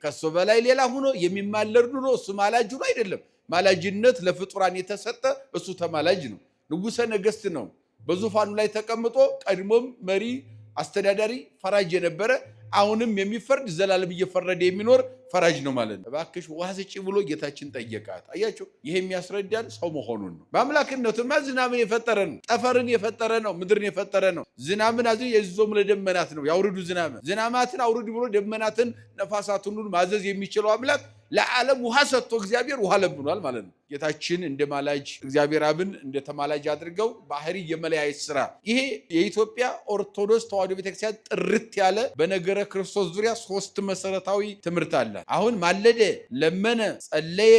ከሱ በላይ ሌላ ሆኖ የሚማለድ ነው። እሱ ማላጅ ነው አይደለም። ማላጅነት ለፍጡራን የተሰጠ እሱ ተማላጅ ነው። ንጉሠ ነገሥት ነው። በዙፋኑ ላይ ተቀምጦ ቀድሞም መሪ አስተዳዳሪ ፈራጅ የነበረ አሁንም የሚፈርድ ዘላለም እየፈረደ የሚኖር ፈራጅ ነው ማለት ነው። እባክሽ ውሃ ስጪ ብሎ ጌታችን ጠየቃት። አያችሁ፣ ይሄ የሚያስረዳን ሰው መሆኑን ነው። በአምላክነቱማ ዝናብን የፈጠረ ነው፣ ጠፈርን የፈጠረ ነው፣ ምድርን የፈጠረ ነው። ዝናብን አዘ የዞም ለደመናት ነው ያውርዱ ዝናማትን አውርዱ ብሎ ደመናትን ነፋሳትን ሁሉ ማዘዝ የሚችለው አምላክ ለዓለም ውሃ ሰጥቶ እግዚአብሔር ውሃ ለምኗል ማለት ነው። ጌታችን እንደ ማላጅ እግዚአብሔር አብን እንደ ተማላጅ አድርገው ባህሪ የመለያየት ስራ ይሄ የኢትዮጵያ ኦርቶዶክስ ተዋሕዶ ቤተክርስቲያን ጥርት ያለ በነገረ ክርስቶስ ዙሪያ 3 መሰረታዊ ትምህርት አለ። አሁን ማለደ፣ ለመነ፣ ጸለየ፣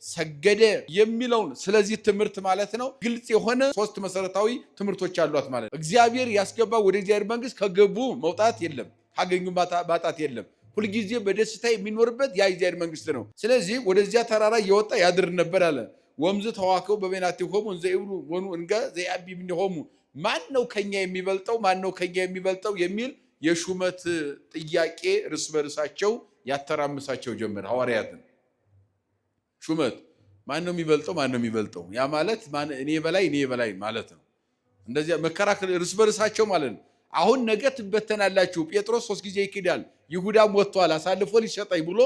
ሰገደ የሚለውን ስለዚህ ትምህርት ማለት ነው ግልጽ የሆነ 3 መሰረታዊ ትምህርቶች አሏት ማለት ነው። እግዚአብሔር ያስገባ ወደ እግዚአብሔር መንግስት ከገቡ መውጣት የለም፣ ካገኙ ማጣት የለም። ሁልጊዜ በደስታ የሚኖርበት ያ እግዚአብሔር መንግስት ነው። ስለዚህ ወደዚያ ተራራ እየወጣ ያድር ነበር አለ። ወምዝ ተዋከው በበይናቲሆሙ እንዘ ይብሉ ወኑ እንገ ዘያቢ እምኔሆሙ። ማን ነው ከኛ የሚበልጠው? ማን ነው ከኛ የሚበልጠው የሚል የሹመት ጥያቄ እርስ በርሳቸው ያተራምሳቸው ጀመረ። ሐዋርያትን ሹመት ማን ነው የሚበልጠው? ማን ነው የሚበልጠው? ያ ማለት እኔ በላይ ማለት ነው። እንደዚያ መከራከር እርስ በርሳቸው ማለት ነው። አሁን ነገ ትበተናላችሁ፣ ጴጥሮስ 3 ጊዜ ይክዳል፣ ይሁዳም ወጥቷል አሳልፎ ሊሰጠኝ ብሎ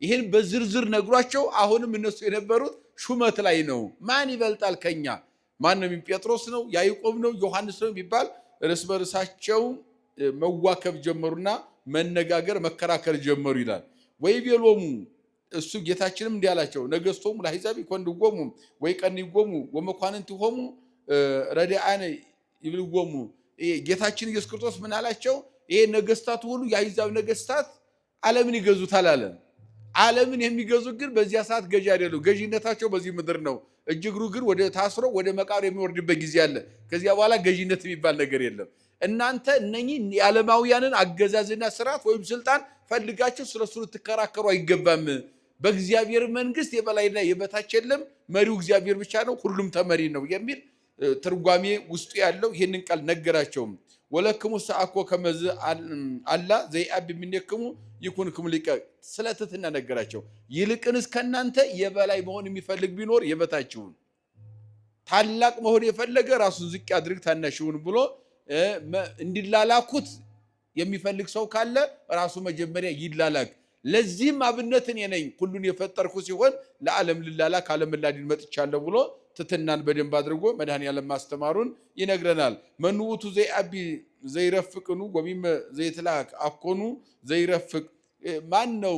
ይህን በዝርዝር ነግሯቸው አሁንም እነሱ የነበሩት ሹመት ላይ ነው። ማን ይበልጣል ከኛ? ማንም ጴጥሮስ ነው ያዕቆብ ነው ዮሐንስ ነው የሚባል እርስ በርሳቸው መዋከብ ጀመሩና መነጋገር መከራከር ጀመሩ ይላል። ወይቤሎሙ እሱ ጌታችንም እንዲህ አላቸው፣ ነገሥቶሙ ለአሕዛብ ይኰንድዎሙ ወይቀንይዎሙ ወመኳንንቲሆሙ ረድአነ ይብልዎሙ። ጌታችን ኢየሱስ ክርስቶስ ምን አላቸው? ይሄ ነገስታት ሁሉ የአሕዛብ ነገስታት ዓለምን ይገዙታል አለ። ዓለምን የሚገዙ ግን በዚያ ሰዓት ገዢ አይደሉም። ገዢነታቸው በዚህ ምድር ነው። እጅግሩ ግን ወደ ታስሮ ወደ መቃብር የሚወርድበት ጊዜ አለ። ከዚያ በኋላ ገዢነት የሚባል ነገር የለም። እናንተ እነኚህ የዓለማውያንን አገዛዝና ስርዓት ወይም ስልጣን ፈልጋችሁ ስለሱ ልትከራከሩ አይገባም። በእግዚአብሔር መንግስት የበላይና የበታች የለም። መሪው እግዚአብሔር ብቻ ነው። ሁሉም ተመሪ ነው የሚል ትርጓሜ ውስጡ ያለው ይህንን ቃል ነገራቸውም። ወለክሙ ሰአኮ ከመዝ አላ ዘይአብ እምኔክሙ ይኩንክሙ ሊቀ። ስለ ትሕትና ነገራቸው። ይልቅንስ ከእናንተ የበላይ መሆን የሚፈልግ ቢኖር የበታችሁን፣ ታላቅ መሆን የፈለገ ራሱን ዝቅ ያድርግ ታናሽውን ብሎ እንዲላላኩት የሚፈልግ ሰው ካለ ራሱ መጀመሪያ ይላላክ። ለዚህም አብነት እኔ ነኝ፣ ሁሉን የፈጠርኩ ሲሆን ለዓለም ልላላክ ዓለምን ላድን መጥቻለሁ ብሎ ትሕትናን በደንብ አድርጎ መድኃኔዓለም ማስተማሩን ይነግረናል። መኑ ውእቱ ዘይአቢ ዘይረፍቅኑ ወሚመ ዘይትላክ አኮኑ ዘይረፍቅ። ማን ነው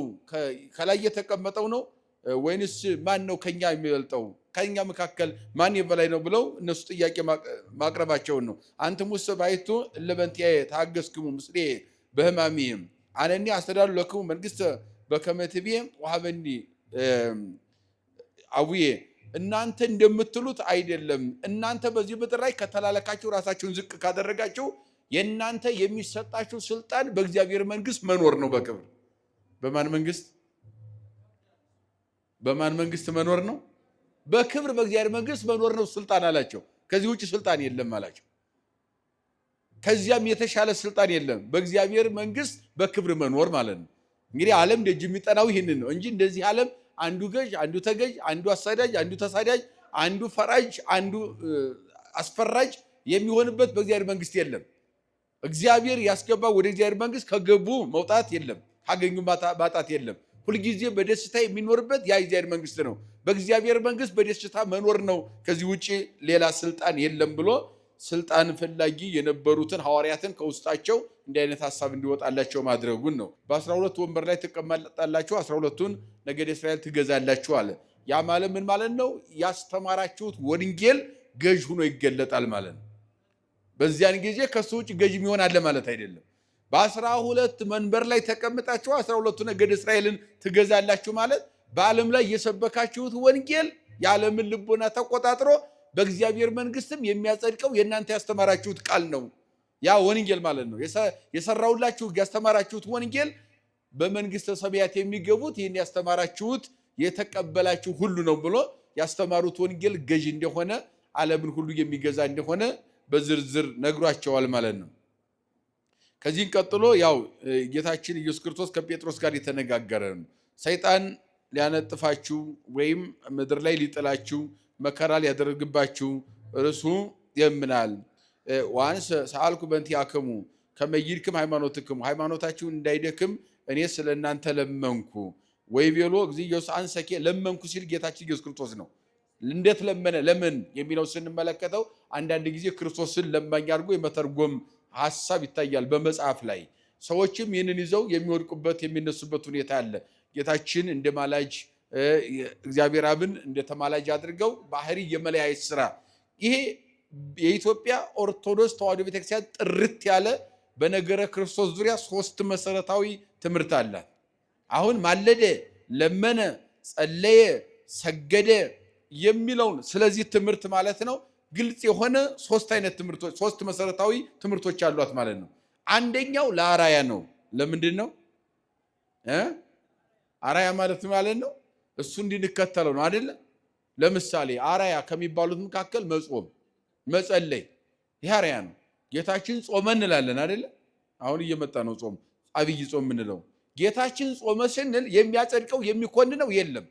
ከላይ የተቀመጠው ነው ወይንስ ማን ነው ከኛ የሚበልጠው? ከኛ መካከል ማን የበላይ ነው ብለው እነሱ ጥያቄ ማቅረባቸውን ነው። አንትሙ ሰባይቱ ለበንቲያየ ታገስክሙ ምስሌ በሕማሜም አነኒ አስተዳሉ ለክሙ መንግስተ በከመ ትቤ ወሀበኒ አቡዬ። እናንተ እንደምትሉት አይደለም። እናንተ በዚህ ምድር ላይ ከተላለካችሁ ራሳችሁን ዝቅ ካደረጋችሁ የእናንተ የሚሰጣችሁ ስልጣን በእግዚአብሔር መንግስት መኖር ነው በክብር። በማን መንግስት? በማን መንግስት መኖር ነው? በክብር በእግዚአብሔር መንግስት መኖር ነው ስልጣን አላቸው። ከዚህ ውጭ ስልጣን የለም አላቸው። ከዚያም የተሻለ ስልጣን የለም። በእግዚአብሔር መንግስት በክብር መኖር ማለት ነው። እንግዲህ ዓለም ደጅ የሚጠናው ይህንን ነው እንጂ እንደዚህ ዓለም አንዱ ገዥ፣ አንዱ ተገዥ፣ አንዱ አሳዳጅ፣ አንዱ ተሳዳጅ፣ አንዱ ፈራጅ፣ አንዱ አስፈራጅ የሚሆንበት በእግዚአብሔር መንግስት የለም። እግዚአብሔር ያስገባ ወደ እግዚአብሔር መንግስት ከገቡ መውጣት የለም፣ ካገኙ ማጣት የለም። ሁልጊዜ በደስታ የሚኖርበት ያ እግዚአብሔር መንግስት ነው። በእግዚአብሔር መንግስት በደስታ መኖር ነው። ከዚህ ውጭ ሌላ ስልጣን የለም ብሎ ስልጣን ፈላጊ የነበሩትን ሐዋርያትን ከውስጣቸው እንዲህ አይነት ሐሳብ እንዲወጣላቸው ማድረጉን ነው። በ12 ወንበር ላይ ትቀመጣላችሁ፣ 12ቱን ነገደ እስራኤል ትገዛላችሁ አለ። ያ ማለት ምን ማለት ነው? ያስተማራችሁት ወንጌል ገዥ ሆኖ ይገለጣል ማለት ነው። በዚያን ጊዜ ከሱ ውጭ ገዥ የሚሆን አለ ማለት አይደለም። በ12 መንበር ላይ ተቀምጣችሁ 12ቱ ነገደ እስራኤልን ትገዛላችሁ ማለት በዓለም ላይ የሰበካችሁት ወንጌል የዓለምን ልቦና ተቆጣጥሮ በእግዚአብሔር መንግስትም የሚያጸድቀው የእናንተ ያስተማራችሁት ቃል ነው። ያ ወንጌል ማለት ነው። የሰራውላችሁ ያስተማራችሁት ወንጌል በመንግስተ ሰማያት የሚገቡት ይህን ያስተማራችሁት የተቀበላችሁ ሁሉ ነው ብሎ ያስተማሩት ወንጌል ገዥ እንደሆነ ዓለምን ሁሉ የሚገዛ እንደሆነ በዝርዝር ነግሯቸዋል ማለት ነው። ከዚህም ቀጥሎ ያው ጌታችን ኢየሱስ ክርስቶስ ከጴጥሮስ ጋር የተነጋገረ ነው። ሰይጣን ሊያነጥፋችሁ ወይም ምድር ላይ ሊጥላችሁ መከራ ሊያደርግባችሁ እርሱ የምናል። ዋንስ ሰአልኩ በእንቲአክሙ ከመ ይድክም ሃይማኖትክሙ ሃይማኖታችሁ እንዳይደክም እኔ ስለእናንተ ለመንኩ። ወይቤሎ እግዚእ ኢየሱስ አንሰኬ ለመንኩ ሲል ጌታችን ኢየሱስ ክርስቶስ ነው። እንዴት ለመነ? ለምን የሚለው ስንመለከተው አንዳንድ ጊዜ ክርስቶስን ለማኝ አድርጎ የመተርጎም ሐሳብ ይታያል በመጽሐፍ ላይ። ሰዎችም ይህንን ይዘው የሚወድቁበት የሚነሱበት ሁኔታ አለ። ጌታችን እንደ ማላጅ እግዚአብሔር አብን እንደ ተማላጅ አድርገው ባህሪ የመለያየት ስራ። ይሄ የኢትዮጵያ ኦርቶዶክስ ተዋሕዶ ቤተክርስቲያን ጥርት ያለ በነገረ ክርስቶስ ዙሪያ 3 መሰረታዊ ትምህርት አላት። አሁን ማለደ፣ ለመነ፣ ጸለየ፣ ሰገደ የሚለውን ስለዚህ ትምህርት ማለት ነው ግልጽ የሆነ 3 አይነት ትምህርቶች 3 መሰረታዊ ትምህርቶች አሏት ማለት ነው። አንደኛው ለአራያ ነው። ለምንድን ነው አራያ ማለት ነው? እሱ እንድንከተለው ነው አይደለ? ለምሳሌ አራያ ከሚባሉት መካከል መጾም፣ መጸለይ ይህ አራያ ነው። ጌታችን ጾመ እንላለን አይደለ? አሁን እየመጣ ነው ጾም፣ አብይ ጾም የምንለው። ጌታችን ጾመ ስንል የሚያጸድቀው የሚኮንነው የለም፣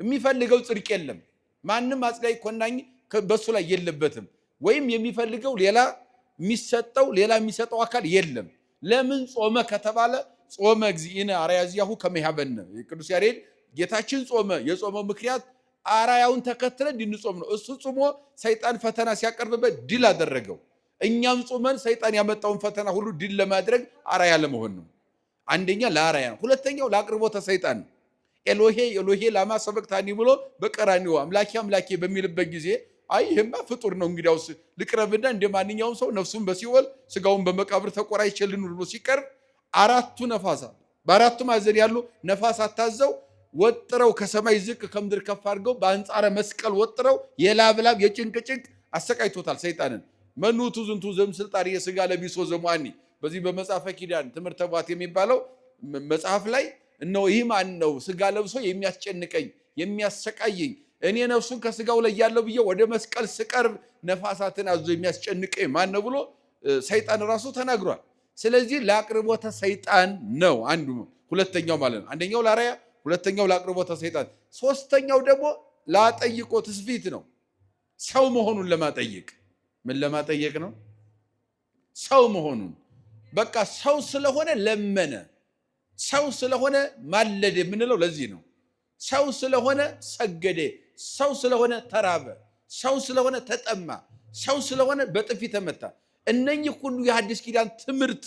የሚፈልገው ጽድቅ የለም። ማንም አጽዳይ ኮናኝ በሱ ላይ የለበትም። ወይም የሚፈልገው ሌላ የሚሰጠው አካል የለም። ለምን ጾመ ከተባለ ጾመ እግዚእነ አርአያ ዚአሁ ከመ ይሃበነ ቅዱስ ያሬድ ጌታችን ጾመ። የጾመው ምክንያት አርአያውን ተከትለ እንድንጾም ነው። እሱ ጾሞ ሰይጣን ፈተና ሲያቀርብበት ድል አደረገው። እኛም ጾመን ሰይጣን ያመጣውን ፈተና ሁሉ ድል ለማድረግ አርአያ ለመሆን ነው። አንደኛ ለአርአያ ነው። ሁለተኛው ለአቅርቦተ ሰይጣን ኤሎሄ ኤሎሄ ላማ ሰበቅታኒ ብሎ በቀራንዮ አምላኬ አምላኬ በሚልበት ጊዜ አይ ይሄማ ፍጡር ነው እንግዲያውስ ልቅረብና እንደ ማንኛውም ሰው ነፍሱን በሲኦል ስጋውን በመቃብር ተቆራይቼ ልኑር ብሎ ሲቀርብ 4ቱ ነፋሳት በ4ቱ ማዕዘን ያሉ ነፋሳት ታዘው ወጥረው ከሰማይ ዝቅ ከምድር ከፍ አድርገው በአንጻረ መስቀል ወጥረው የላብላብ የጭንቅጭንቅ አሰቃይቶታል ሰይጣንን። መኑቱ ዝንቱ ዘምስልጣን የስጋ ለቢሶ ዘሟኒ በዚህ በመጽሐፈ ኪዳን ትምህርተ ቧት የሚባለው መጽሐፍ ላይ እነሆ ይህ ማን ነው ስጋ ለብሶ የሚያስጨንቀኝ የሚያሰቃየኝ እኔ ነፍሱን ከስጋው ላይ ያለው ብዬ ወደ መስቀል ስቀርብ ነፋሳትን አዞ የሚያስጨንቀኝ ማን ነው ብሎ ሰይጣን ራሱ ተናግሯል። ስለዚህ ለአቅርቦተ ሰይጣን ነው አንዱ ሁለተኛው ማለት ነው። አንደኛው ለአርአያ፣ ሁለተኛው ለአቅርቦተ ሰይጣን፣ ሶስተኛው ደግሞ ላጠይቆ ትስፊት ነው። ሰው መሆኑን ለማጠየቅ ምን ለማጠየቅ ነው? ሰው መሆኑን በቃ ሰው ስለሆነ ለመነ፣ ሰው ስለሆነ ማለደ የምንለው ለዚህ ነው። ሰው ስለሆነ ሰገደ፣ ሰው ስለሆነ ተራበ፣ ሰው ስለሆነ ተጠማ፣ ሰው ስለሆነ በጥፊ ተመታ። እነኚህ ሁሉ የሐዲስ ኪዳን ትምህርት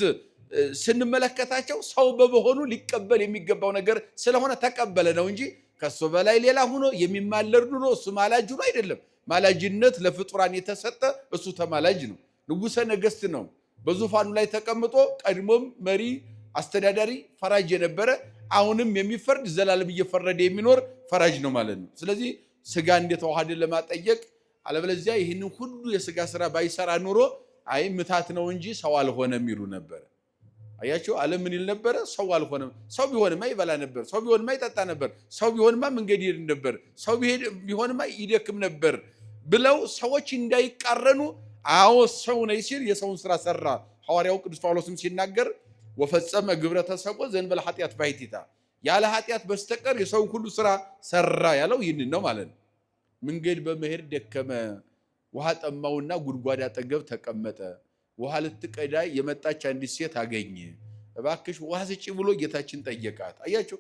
ስንመለከታቸው ሰው በመሆኑ ሊቀበል የሚገባው ነገር ስለሆነ ተቀበለ ነው እንጂ ከሱ በላይ ሌላ ሆኖ የሚማለድ ኑሮ እሱ ማላጅ ሆኖ አይደለም። ማላጅነት ለፍጡራን የተሰጠ እሱ ተማላጅ ነው። ንጉሠ ነገሥት ነው። በዙፋኑ ላይ ተቀምጦ ቀድሞም መሪ አስተዳዳሪ ፈራጅ የነበረ አሁንም የሚፈርድ ዘላለም እየፈረደ የሚኖር ፈራጅ ነው ማለት ነው። ስለዚህ ስጋ እንደተዋሃደ ለማጠየቅ አለበለዚያ ይህንን ሁሉ የስጋ ስራ ባይሰራ ኑሮ አይ ምታት ነው እንጂ ሰው አልሆነም ይሉ ነበር። አያችሁ ዓለም ምን ይል ነበረ? ሰው አልሆነም። ሰው ቢሆንማ ይበላ ነበር፣ ሰው ቢሆንማ ይጠጣ ነበር፣ ሰው ቢሆንማ መንገድ ይሄድ ነበር፣ ሰው ቢሆንማ ይደክም ነበር ብለው ሰዎች እንዳይቃረኑ አዎ ሰው ነኝ ሲል የሰውን ስራ ሰራ። ሐዋርያው ቅዱስ ጳውሎስም ሲናገር ወፈጸመ ግብረ ተሰቆ ዘእንበለ ኃጢአት ባሕቲታ ያለ ኃጢአት በስተቀር የሰውን ሁሉ ስራ ሰራ ያለው ይህንን ነው ማለት ነው። መንገድ በመሄድ ደከመ፣ ውሃ ጠማውና ጉድጓድ አጠገብ ተቀመጠ። ውሃ ልትቀዳ የመጣች አንዲት ሴት አገኘ። እባክሽ ውሃ ስጪ ብሎ ጌታችን ጠየቃት። አያችሁ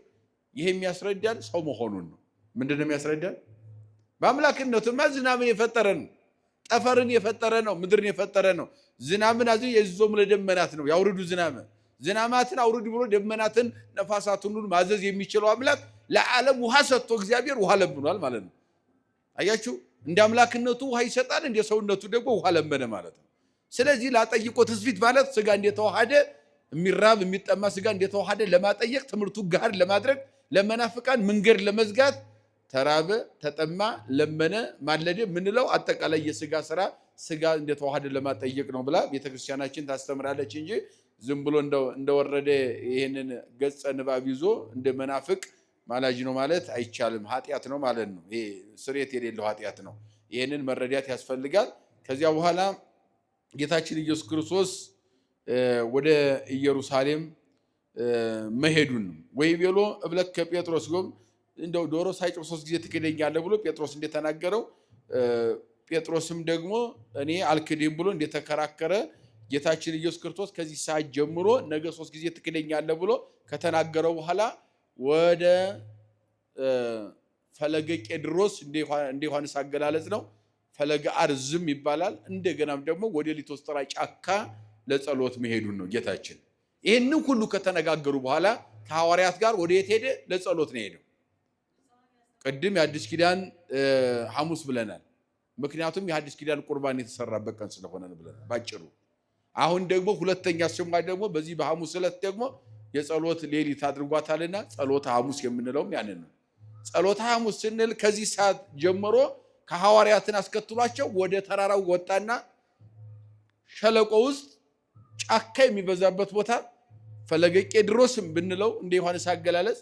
ይሄ የሚያስረዳን ሰው መሆኑን ነው። ምንድን ነው የሚያስረዳን? በአምላክነቱማ ዝናብን የፈጠረ ነው፣ ጠፈርን የፈጠረ ነው፣ ምድርን የፈጠረ ነው። ዝናብን አዝ የዞም ለደመናት ነው ያውርዱ ዝናማትን አውርድ ብሎ ደመናትን ነፋሳትን ሁሉ ማዘዝ የሚችለው አምላክ ለዓለም ውሃ ሰጥቶ እግዚአብሔር ውሃ ለምኗል ማለት ነው። አያችሁ እንደ አምላክነቱ ውሃ ይሰጣል፣ እንደ ሰውነቱ ደግሞ ውሃ ለመነ ማለት ነው። ስለዚህ ላጠይቆ ትስፊት ማለት ስጋ እንደተዋሃደ የሚራብ የሚጠማ ስጋ እንደተዋሃደ ለማጠየቅ ትምህርቱ ጋር ለማድረግ ለመናፍቃን መንገድ ለመዝጋት ተራበ፣ ተጠማ፣ ለመነ፣ ማለደ ምንለው አጠቃላይ የስጋ ስራ ስጋ እንደተዋሃደ ለማጠየቅ ነው ብላ ቤተክርስቲያናችን ታስተምራለች እንጂ ዝም ብሎ እንደወረደ ይህንን ገጸ ንባብ ይዞ እንደ መናፍቅ ማላጅ ነው ማለት አይቻልም። ኃጢአት ነው ማለት ነው። ይሄ ስርየት የሌለው ኃጢአት ነው። ይህንን መረዳት ያስፈልጋል። ከዚያ በኋላ ጌታችን ኢየሱስ ክርስቶስ ወደ ኢየሩሳሌም መሄዱን ነው። ወይ ቤሎ እብለክ ከጴጥሮስ ጎም እንደው ዶሮ ሳይጮህ 3 ጊዜ ትክደኛለህ ብሎ ጴጥሮስ እንደተናገረው ጴጥሮስም ደግሞ እኔ አልክድም ብሎ እንደተከራከረ ጌታችን ኢየሱስ ክርስቶስ ከዚህ ሰዓት ጀምሮ ነገ 3 ጊዜ ትክደኛለህ ብሎ ከተናገረው በኋላ ወደ ፈለገ ቄድሮስ እንደ ዮሐንስ አገላለጽ ነው ፈለገ አርዝም ይባላል። እንደገናም ደግሞ ወደ ሊቶስጥራ ጫካ ለጸሎት መሄዱን ነው ጌታችን። ይህንን ሁሉ ከተነጋገሩ በኋላ ከሐዋርያት ጋር ወደ የት ሄደ? ለጸሎት ነው ሄደው። ቅድም የአዲስ ኪዳን ሐሙስ ብለናል። ምክንያቱም የአዲስ ኪዳን ቁርባን የተሰራበት ቀን ስለሆነ ብለናል ባጭሩ። አሁን ደግሞ ሁለተኛ ስሟ ደግሞ በዚህ በሐሙስ ዕለት ደግሞ የጸሎት ሌሊት አድርጓታልና ጸሎተ ሐሙስ የምንለውም ያንን ነው። ጸሎተ ሐሙስ ስንል ከዚህ ሰዓት ጀምሮ ከሐዋርያትን አስከትሏቸው ወደ ተራራው ወጣና ሸለቆ ውስጥ ጫካ የሚበዛበት ቦታ ፈለገ ቄድሮስም ብንለው እንደ ዮሐንስ አገላለጽ፣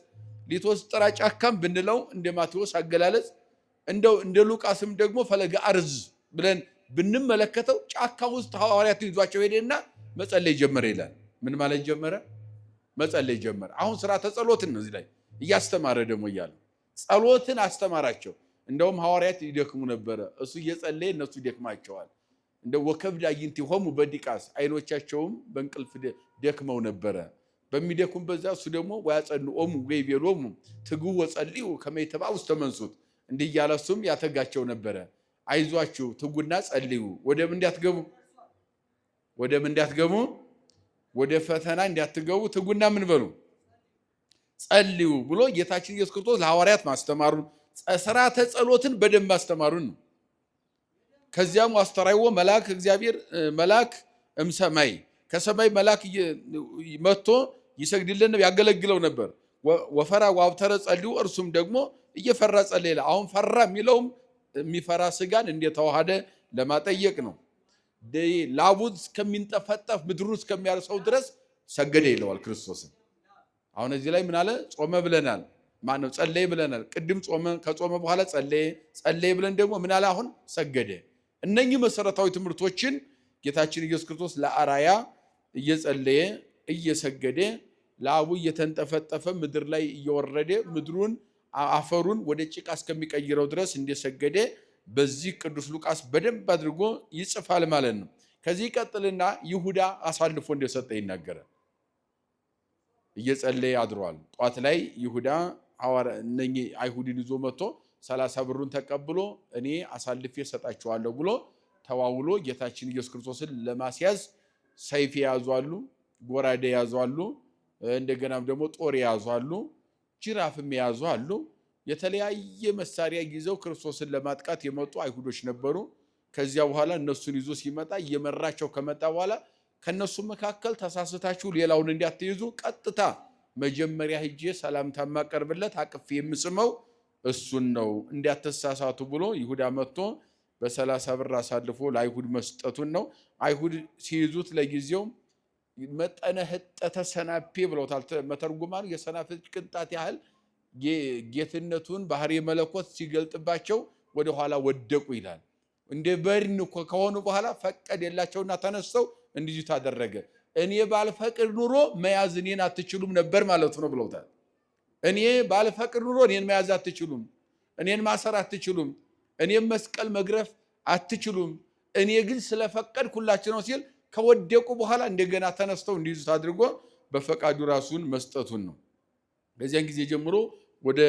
ሊቶስጥራ ጫካም ብንለው እንደ ማቴዎስ አገላለጽ፣ እንደው እንደ ሉቃስም ደግሞ ፈለገ አርዝ ብለን ብንመለከተው ጫካ ውስጥ ሐዋርያትን ይዟቸው ሄደና መጸለይ ጀመረ ይላል። ምን ማለት ጀመረ? መጸለይ ጀመረ። አሁን ስርዓተ ጸሎትን ነው እዚህ ላይ እያስተማረ ደግሞ እያለ ጸሎትን አስተማራቸው። እንደውም ሐዋርያት ይደክሙ ነበረ፣ እሱ እየጸለየ እነሱ ይደክማቸዋል። እንደው ወከብድ አዕይንቲሆሙ በዲቃስ አይኖቻቸውም በእንቅልፍ ደክመው ነበረ። በሚደክሙበት በዛ እሱ ደግሞ ወያጸንዖሙ ወይቤሎሙ ትጉ ወጸልዩ ከመ ይትባኡ ውስተ መንሱት እንዲህ እያለ እሱም ያተጋቸው ነበረ። አይዟችሁ ትጉና ጸልዩ፣ ወደ ምን እንዳትገቡ ወደ ፈተና እንዳትገቡ ትጉና ምን በሉ ጸልዩ ብሎ ጌታችን ኢየሱስ ክርስቶስ ለሐዋርያት ማስተማሩን ስርዓተ ጸሎትን በደንብ ማስተማሩን ነው። ከዚያም አስተራይዎ መልአክ እግዚአብሔር መልአክ እምሰማይ ከሰማይ መልአክ መጥቶ ይሰግድልን ያገለግለው ነበር። ወፈራ ወአብተረ ጸልዩ እርሱም ደግሞ እየፈራ ጸለየ። አሁን ፈራ የሚለውም የሚፈራ ስጋን እንደተዋሃደ ለማጠየቅ ነው። ላቡን እስከሚንጠፈጠፍ ምድሩን እስከሚያርሰው ድረስ ሰገደ ይለዋል ክርስቶስን። አሁን እዚህ ላይ ምን አለ? ጾመ ብለናል። ማነው ጸለየ ብለናል። ቅድም ጾመ፣ ከጾመ በኋላ ጸለየ ብለን ደግሞ ምን አለ? አሁን ሰገደ። እነኚህ መሰረታዊ ትምህርቶችን ጌታችን ኢየሱስ ክርስቶስ ለአራያ እየጸለየ እየሰገደ ላቡ እየተንጠፈጠፈ ምድር ላይ እየወረደ ምድሩን አፈሩን ወደ ጭቃ እስከሚቀይረው ድረስ እንደሰገደ በዚህ ቅዱስ ሉቃስ በደንብ አድርጎ ይጽፋል ማለት ነው። ከዚህ ቀጥልና ይሁዳ አሳልፎ እንደሰጠ ይናገራል። እየጸለየ አድሯል። ጧት ላይ ይሁዳ እነኚህ አይሁድን ይዞ መጥቶ 30 ብሩን ተቀብሎ እኔ አሳልፌ ሰጣቸዋለሁ ብሎ ተዋውሎ ጌታችን ኢየሱስ ክርስቶስን ለማስያዝ ሰይፍ የያዙ አሉ፣ ጎራዴ የያዙ አሉ፣ እንደገናም ደግሞ ጦር የያዙ አሉ፣ ጅራፍም የያዙ አሉ። የተለያየ መሳሪያ ይዘው ክርስቶስን ለማጥቃት የመጡ አይሁዶች ነበሩ። ከዚያ በኋላ እነሱን ይዞ ሲመጣ እየመራቸው ከመጣ በኋላ ከነሱ መካከል ተሳስታችሁ ሌላውን እንዳትይዙ ቀጥታ መጀመሪያ ሂጄ ሰላምታ ማቀርብለት አቅፌ የምስመው እሱን ነው እንዳትሳሳቱ ብሎ ይሁዳ መጥቶ በ30 ብር አሳልፎ ለአይሁድ መስጠቱን ነው። አይሁድ ሲይዙት ለጊዜው መጠነ ህጠተ ሰናፔ ብለውታል መተርጉማን። የሰናፍጭ ቅንጣት ያህል ጌትነቱን ባህሪ መለኮት ሲገልጥባቸው ወደ ኋላ ወደቁ ይላል። እንደ በድን ከሆኑ በኋላ ፈቀደላቸውና ተነስተው እንዲሁ ታደረገ። እኔ ባልፈቅድ ኑሮ መያዝ እኔን አትችሉም ነበር ማለት ነው ብለውታል። እኔ ባልፈቅድ ኑሮ እኔን መያዝ አትችሉም፣ እኔን ማሰር አትችሉም፣ እኔም መስቀል መግረፍ አትችሉም። እኔ ግን ስለፈቀድኩላችሁ ነው ሲል ከወደቁ በኋላ እንደገና ተነስተው እንዲይዙት አድርጎ በፈቃዱ ራሱን መስጠቱን ነው። በዚያን ጊዜ ጀምሮ ወደ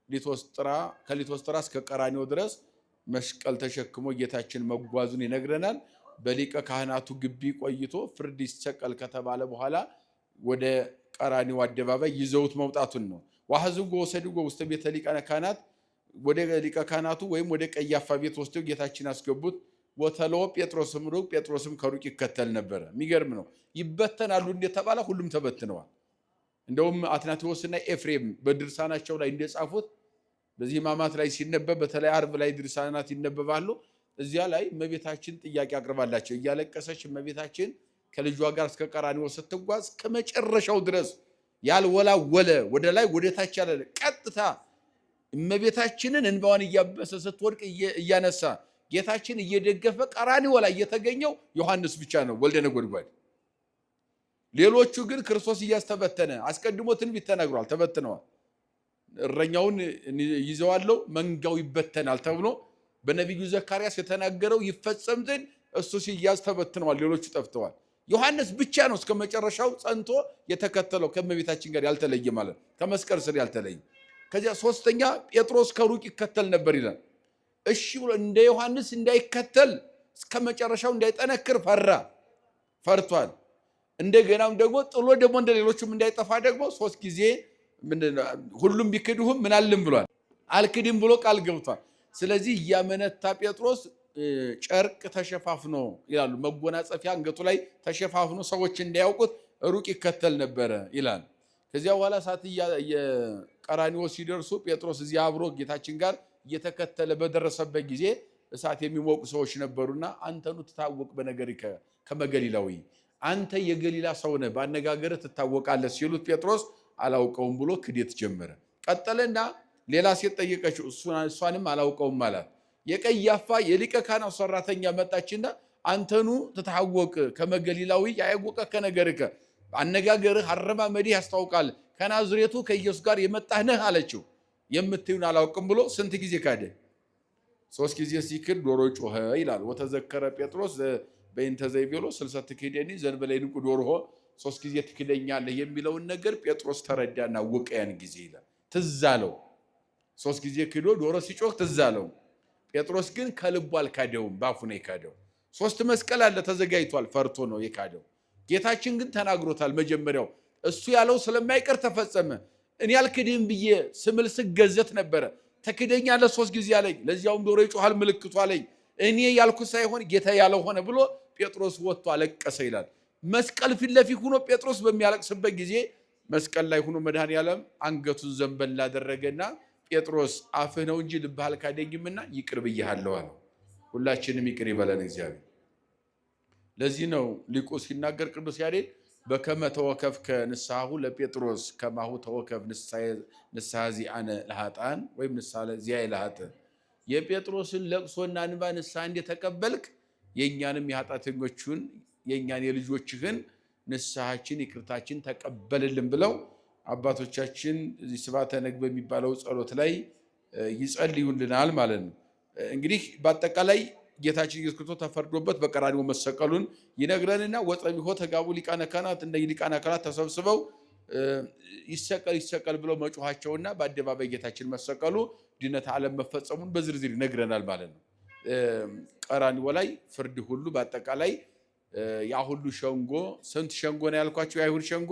ሊቶስጥራ ከሊቶስጥራ እስከ ቀራንዮ ድረስ መስቀል ተሸክሞ ጌታችን መጓዙን ይነግረናል። በሊቀ ካህናቱ ግቢ ቆይቶ ፍርድ ይሰቀል ከተባለ በኋላ ወደ ቀራንዮ አደባባይ ይዘውት መውጣቱን ነው። ወሐዝጎ ወሰድጎ ውስተ ቤተ ሊቃነ ካህናት ወደ ሊቀ ካህናቱ ወይም ወደ ቀያፋ ቤት ወስደው ጌታችን አስገቡት። ወተለወ ጴጥሮስም ሩቅ ጴጥሮስም ከሩቅ ይከተል ነበረ። የሚገርም ነው። ይበተናሉ እንደተባለ ሁሉም ተበትነዋል። እንደውም አትናቴዎስና ኤፍሬም በድርሳናቸው ላይ እንደጻፉት በዚህ ሕማማት ላይ ሲነበብ በተለይ ዓርብ ላይ ድርሳናት ይነበባሉ። እዚያ ላይ እመቤታችን ጥያቄ አቅርባላቸው እያለቀሰች እመቤታችን ከልጇ ጋር እስከ ቀራንዮ ስትጓዝ ከመጨረሻው ድረስ ያልወላወለ ወደ ላይ ወደ ታች ያለ ቀጥታ እመቤታችንን እንባዋን እያበሰ ስትወድቅ እያነሳ ጌታችን እየደገፈ ቀራንዮ ላይ የተገኘው ዮሐንስ ብቻ ነው፣ ወልደ ነጎድጓድ። ሌሎቹ ግን ክርስቶስ እያስተበተነ አስቀድሞ ትንቢት ተናግሯል፣ ተበትነዋል። እረኛውን ይዘዋለው መንጋው ይበተናል ተብሎ በነቢዩ ዘካርያስ የተናገረው ይፈጸም ዘንድ እሱ ሲያዝ ተበትነዋል፣ ሌሎቹ ጠፍተዋል። ዮሐንስ ብቻ ነው እስከ መጨረሻው ጸንቶ የተከተለው ከእመቤታችን ጋር ያልተለየ ማለት ከመስቀል ስር ያልተለየ። ከዚያ ሶስተኛ ጴጥሮስ ከሩቅ ይከተል ነበር ይላል። እሺ ብሎ እንደ ዮሐንስ እንዳይከተል እስከ መጨረሻው እንዳይጠነክር ፈርቷል። እንደገናም ደግሞ ጥሎ ደግሞ እንደሌሎችም እንዳይጠፋ ደግሞ 3 ጊዜ ሁሉም ቢክዱህም ምን አልልም ብሏል፣ አልክድም ብሎ ቃል ገብቷል። ስለዚህ እያመነታ ጴጥሮስ ጨርቅ ተሸፋፍኖ ይላሉ መጎናጸፊያ አንገቱ ላይ ተሸፋፍኖ ሰዎች እንዳያውቁት ሩቅ ይከተል ነበረ ይላል። ከዚያ በኋላ ሰዓት የቀራንዮ ሲደርሱ ጴጥሮስ እዚያ አብሮ ጌታችን ጋር እየተከተለ በደረሰበት ጊዜ እሳት የሚሞቁ ሰዎች ነበሩና አንተኑ ትታወቅ በነገሪከ ከመገሊላዊ አንተ የገሊላ ሰው ነህ በአነጋገርህ ትታወቃለህ ሲሉት ጴጥሮስ አላውቀውም ብሎ ክደት ጀመረ። ቀጠለና ሌላ ሴት ጠየቀችው፣ እሷንም አላውቀውም አላት። የቀያፋ የሊቀ ካህናት ሰራተኛ መጣችና አንተኑ ትታወቅ ከመገሊላዊ ያወቀ ከነገርከ አነጋገርህ አረማመድህ ያስታውቃል ከናዝሬቱ ከኢየሱስ ጋር የመጣህ ነህ አለችው። የምትዩን አላውቅም ብሎ ስንት ጊዜ ካደ? 3 ጊዜ ሲክድ ዶሮ ጮኸ ይላል። ወተዘከረ ጴጥሮስ በእንተ ዘይቤሎ 60 ትክደኒ ዘንበለይን ዶሮሆ 3 ጊዜ ትክደኛለህ የሚለውን ነገር ጴጥሮስ ተረዳና አወቀ። ያን ጊዜ ይላል ትዝ አለው። 3 ጊዜ ክዶ ዶሮ ሲጮህ ትዝ አለው። ጴጥሮስ ግን ከልቡ አልካደውም፣ ባፉ ነው የካደው። 3 መስቀል አለ ተዘጋጅቷል፣ ፈርቶ ነው የካደው። ጌታችን ግን ተናግሮታል። መጀመሪያው እሱ ያለው ስለማይቀር ተፈጸመ። እኔ አልክድህም ብዬ ስምል ስገዘት ነበረ፣ ተክደኛለህ 3 ጊዜ አለኝ። ለዚያውም ዶሮ ይጮሃል ምልክቱ አለኝ። እኔ ያልኩ ሳይሆን ጌታ ያለው ሆነ ብሎ ጴጥሮስ ወጥቶ አለቀሰ ይላል። መስቀል ፊት ለፊት ሆኖ ጴጥሮስ በሚያለቅስበት ጊዜ መስቀል ላይ ሆኖ መድኃኔዓለም አንገቱን ዘንበል አደረገና ጴጥሮስ አፍህ ነው እንጂ ልብህ አልካደኝምና ይቅር ብዬሃለሁ አለው። ሁላችንም ይቅር ይበለን እግዚአብሔር። ለዚህ ነው ሊቁ ሲናገር ቅዱስ ያሬድ በከመ ተወከፍከ ንስሐሁ ለጴጥሮስ ከማሁ ተወከፍ ንስሐ ዚአነ ለኃጥአን ወይም ንስሐ ዚአየ ለኃጥእ። የጴጥሮስን ለቅሶና እንባ ንስሐ እንደተቀበልክ የእኛንም የኃጢአተኞቹን የእኛን የልጆችህን ንስሐችን ይቅርታችን ተቀበልልን ብለው አባቶቻችን እዚህ ስብሐተ ነግህ በሚባለው ጸሎት ላይ ይጸልዩልናል ማለት ነው። እንግዲህ በአጠቃላይ ጌታችን ኢየሱስ ክርስቶስ ተፈርዶበት በቀራንዮ መሰቀሉን ይነግረንና ወጸቢሖ ተጋቡ ሊቃነ ካህናት እንደ ሊቃነ ካህናት ተሰብስበው ይሰቀል ይሰቀል ብለው መጮኻቸውና በአደባባይ ጌታችን መሰቀሉ ድነት ዓለም መፈጸሙን በዝርዝር ይነግረናል ማለት ነው። ቀራንዮ ላይ ፍርድ ሁሉ በአጠቃላይ ያ ሁሉ ሸንጎ ስንት ሸንጎ ነው ያልኳቸው? የአይሁድ ሸንጎ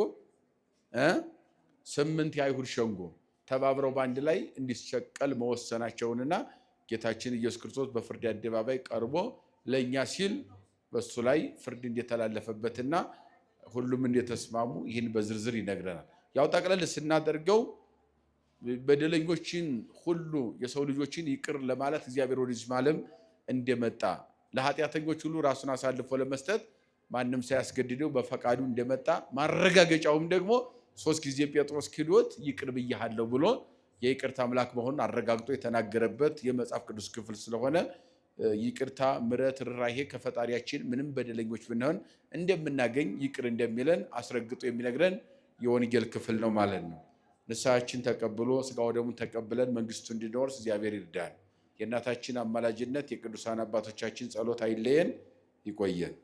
8 የአይሁድ ሸንጎ ተባብረው በአንድ ላይ እንዲሰቀል መወሰናቸውንና ጌታችን ኢየሱስ ክርስቶስ በፍርድ አደባባይ ቀርቦ ለኛ ሲል በሱ ላይ ፍርድ እንደተላለፈበትና ሁሉም እንደተስማሙ ይህን በዝርዝር ይነግረናል። ያው ጠቅለል ስናደርገው በደለኞችን ሁሉ የሰው ልጆችን ይቅር ለማለት እግዚአብሔር ወደዚህ ዓለም እንደመጣ ለኃጢአተኞች ሁሉ ራሱን አሳልፎ ለመስጠት ማንም ሳያስገድደው በፈቃዱ እንደመጣ ማረጋገጫውም ደግሞ 3 ጊዜ ጴጥሮስ ክዶት ይቅር ብዬሃለሁ ብሎ የይቅርታ አምላክ መሆኑን አረጋግጦ የተናገረበት የመጽሐፍ ቅዱስ ክፍል ስለሆነ ይቅርታ፣ ምሕረት፣ ርኅራኄ ከፈጣሪያችን ምንም በደለኞች ብንሆን እንደምናገኝ ይቅር እንደሚለን አስረግጦ የሚነግረን የወንጌል ክፍል ነው ማለት ነው። ንስሐችን ተቀብሎ ሥጋው ደሙን ተቀብለን መንግስቱ እንድንወርስ እግዚአብሔር ይርዳን። የእናታችን አማላጅነት የቅዱሳን አባቶቻችን ጸሎት አይለየን። ይቆየን።